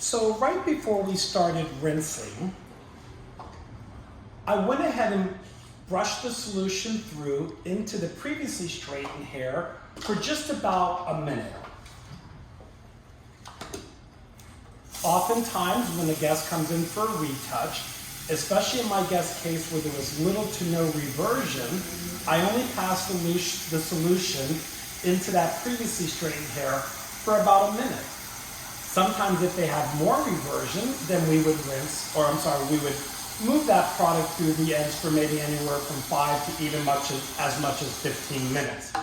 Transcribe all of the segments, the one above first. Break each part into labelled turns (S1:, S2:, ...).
S1: So right before we started rinsing, I went ahead and brushed the solution through into the previously straightened hair for just about a minute. Oftentimes when a guest comes in for a retouch, especially in my guest case where there was little to no reversion, I only pass the solution into that previously straightened hair for about a minute. Sometimes if they have more reversion, then we would we would move that product through the ends for maybe anywhere from 5 to even as much as 15 minutes.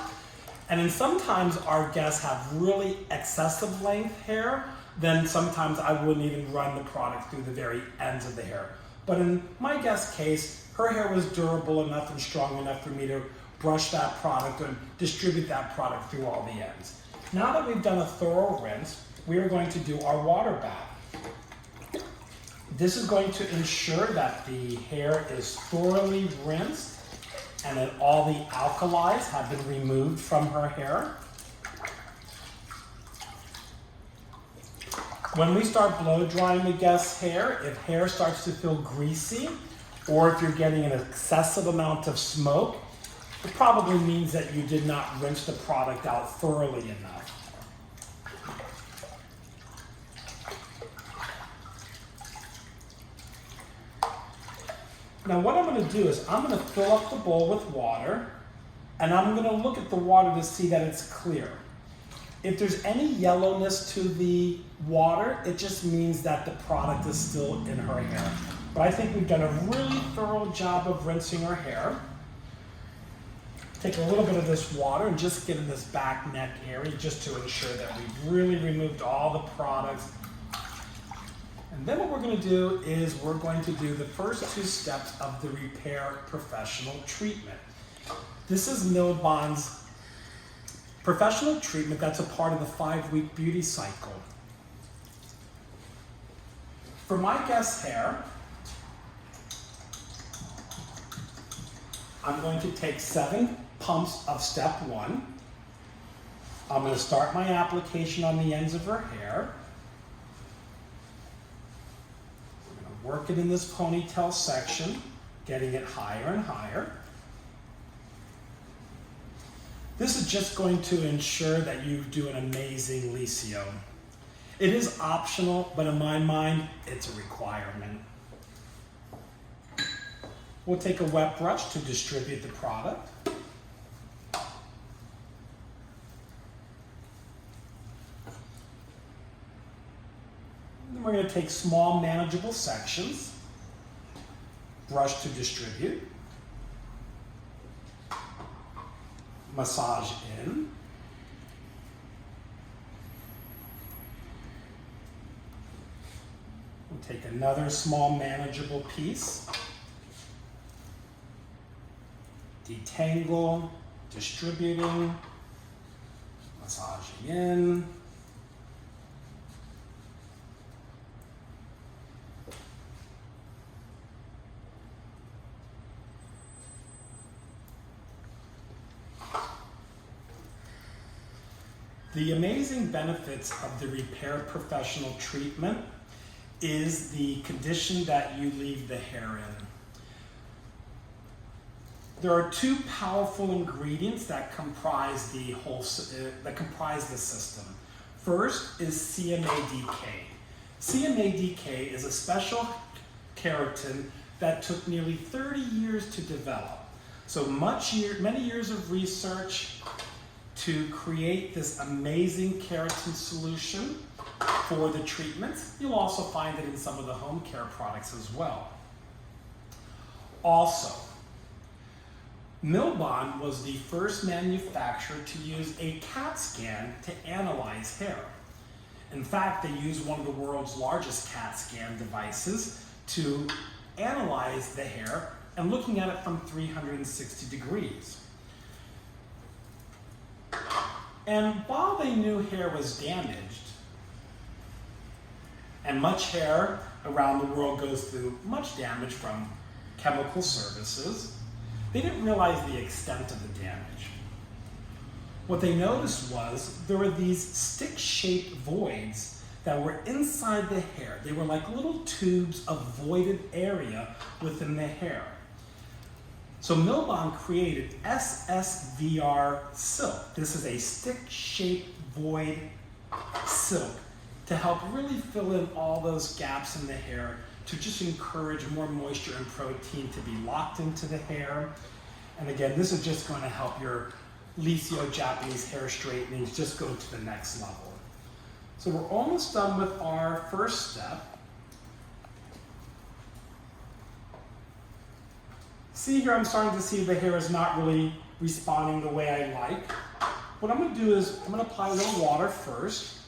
S1: And then sometimes our guests have really excessive length hair, then sometimes I wouldn't even run the product through the very ends of the hair. But in my guest case, her hair was durable enough and strong enough for me to brush that product and distribute that product through all the ends. Now that we've done a thorough rinse, we are going to do our water bath. This is going to ensure that the hair is thoroughly rinsed and that all the alkalis have been removed from her hair. When we start blow drying the guest's hair, if hair starts to feel greasy or if you're getting an excessive amount of smoke, it probably means that you did not rinse the product out thoroughly enough. Now what I'm going to do is I'm going to fill up the bowl with water and I'm going to look at the water to see that it's clear. If there's any yellowness to the water, it just means that the product is still in her hair. But I think we've done a really thorough job of rinsing her hair. Take a little bit of this water and just get in this back neck area just to ensure that we've really removed all the products. And then what we're going to do is we're going to do the first 2 steps of the Repair Professional treatment. This is Milbon's professional treatment that's a part of the 5-week beauty cycle. For my guest's hair, I'm going to take 7 pumps of step 1. I'm going to start my application on the ends of her hair. We're going to work it in this ponytail section, getting it higher and higher. This is just going to ensure that you do an amazing lisio. It is optional, but in my mind, it's a requirement. We'll take a wet brush to distribute the product. Then we're going to take small, manageable sections, brush to distribute. Massage in. We'll take another small manageable piece. Detangle, distributing, massaging in. The amazing benefits of the Repair Professional treatment is the condition that you leave the hair in. There are 2 powerful ingredients that comprise the system. First is CMADK. CMADK is a special keratin that took nearly 30 years to develop. So many years of research to create this amazing keratin solution for the treatments. You'll also find it in some of the home care products as well. Also, Milbon was the first manufacturer to use a CAT scan to analyze hair. In fact, they used one of the world's largest CAT scan devices to analyze the hair and looking at it from 360 degrees. And while they knew hair was damaged, and much hair around the world goes through much damage from chemical services, they didn't realize the extent of the damage. What they noticed was there were these stick-shaped voids that were inside the hair. They were like little tubes of voided area within the hair. So Milbon created SSVR silk. This is a stick-shaped void silk to help really fill in all those gaps in the hair, to just encourage more moisture and protein to be locked into the hair. And again, this is just going to help your Licio Japanese hair straightenings just go to the next level. So we're almost done with our first step. See here, I'm starting to see the hair is not really responding the way I like. What I'm going to do is I'm going to apply a little water first.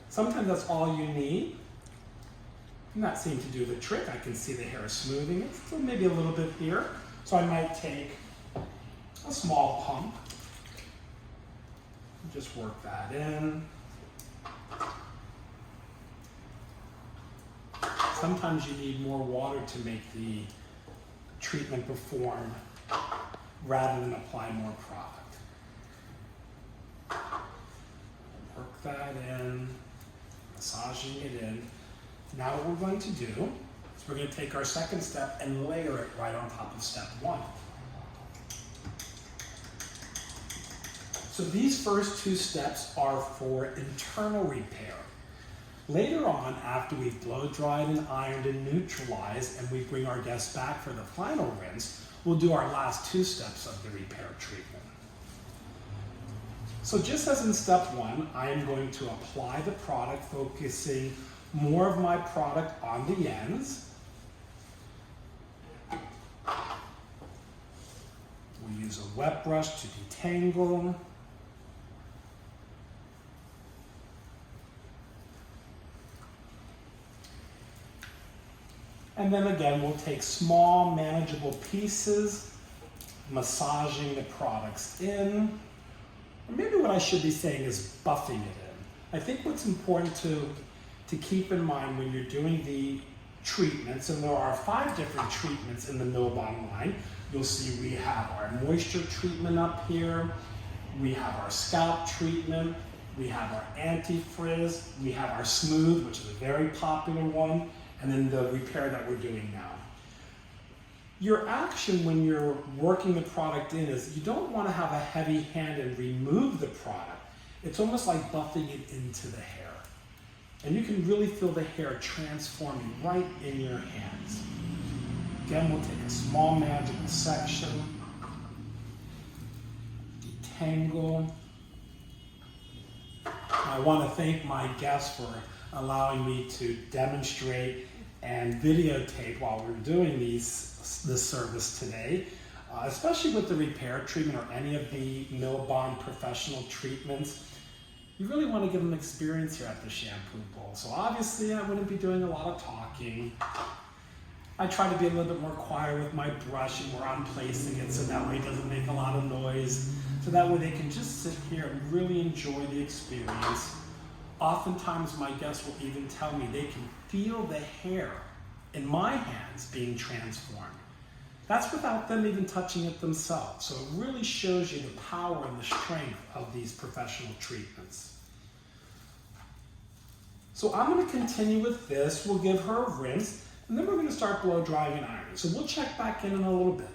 S1: Sometimes that's all you need. And that seemed to do the trick. I can see the hair is smoothing. It's still maybe a little bit here. So I might take a small pump and just work that in. Sometimes you need more water to make the treatment perform rather than apply more product. Work that in, massaging it in. Now what we're going to do is we're going to take our second step and layer it right on top of step one. So these first two steps are for internal repair. Later on, after we've blow dried and ironed and neutralized and we bring our guests back for the final rinse, we'll do our last two steps of the repair treatment. So just as in step one, I am going to apply the product, focusing more of my product on the ends. We'll use a wet brush to detangle. And then again, we'll take small, manageable pieces, massaging the products in. Or maybe what I should be saying is buffing it in. I think what's important to keep in mind when you're doing the treatments, and there are 5 different treatments in the Milbon line. You'll see we have our moisture treatment up here, we have our scalp treatment, we have our anti-frizz, we have our smooth, which is a very popular one, and then the repair that we're doing now. Your action when you're working the product in is you don't want to have a heavy hand and remove the product. It's almost like buffing it into the hair. And you can really feel the hair transforming right in your hands. Again, we'll take a small manageable section, detangle. I want to thank my guests for allowing me to demonstrate and videotape while we're doing this service today, especially with the repair treatment or any of the Milbon professional treatments. You really want to give them experience here at the shampoo bowl. So obviously I wouldn't be doing a lot of talking. I try to be a little bit more quiet with my brushing where I'm placing it so that way it doesn't make a lot of noise. So that way they can just sit here and really enjoy the experience. Oftentimes my guests will even tell me they can feel the hair in my hands being transformed. That's without them even touching it themselves. So it really shows you the power and the strength of these professional treatments. So I'm going to continue with this. We'll give her a rinse, and then we're going to start blow drying and ironing. So we'll check back in a little bit.